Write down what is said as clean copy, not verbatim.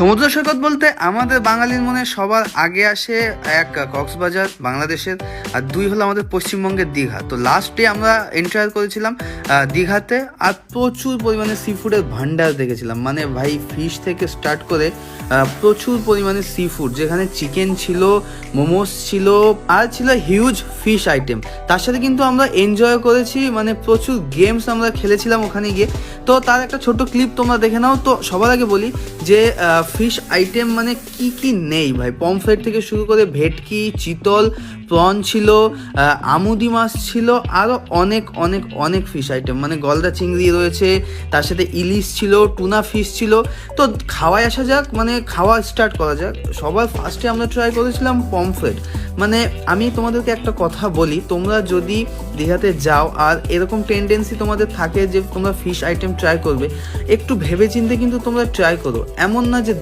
সমুদ্র সৈকত বলতে আমাদের বাঙালির মনে সবার আগে আসে এক কক্সবাজার বাংলাদেশের, আর দুই হলো আমাদের পশ্চিমবঙ্গের দীঘা। তো লাস্ট ডে আমরা এন্টার করেছিলাম দীঘাতে, আর প্রচুর পরিমাণে সি ফুডের ভান্ডার দেখেছিলাম। মানে ভাই ফিশ থেকে স্টার্ট করে প্রচুর পরিমাণে সি ফুড, যেখানে চিকেন ছিল, মোমোস ছিল, আর ছিল হিউজ ফিশ আইটেম। তার সাথে কিন্তু আমরা এনজয় করেছি, মানে প্রচুর গেমস আমরা খেলেছিলাম ওখানে গিয়ে। তো তার একটা ছোট্ট ক্লিপ তোমরা দেখে নাও। তো সবার আগে বলি যে ফিশ আইটেম মানে কি কি নেই ভাই। পমফ্রেট থেকে শুরু করে ভেটকি, চিতল, প্রন ছিল, আমুদি মাছ ছিল, আরও অনেক অনেক অনেক ফিশ আইটেম, মানে গলদা চিংড়ি রয়েছে, তার সাথে ইলিশ ছিল, টুনা ফিশ ছিল। তো খাওয়ায় আসা যাক, মানে খাওয়া স্টার্ট করা যাক। সবার ফার্স্টে আমরা ট্রাই করেছিলাম পমফ্রেট। মানে আমি তোমাদেরকে একটা কথা বলি, তোমরা যদি দীঘাতে যাও আর এরকম টেন্ডেন্সি তোমাদের থাকে যে তোমরা ফিশ আইটেম ট্রাই করবে, একটু ভেবেচিন্তে কিন্তু তোমরা ট্রাই করো। এমন না যে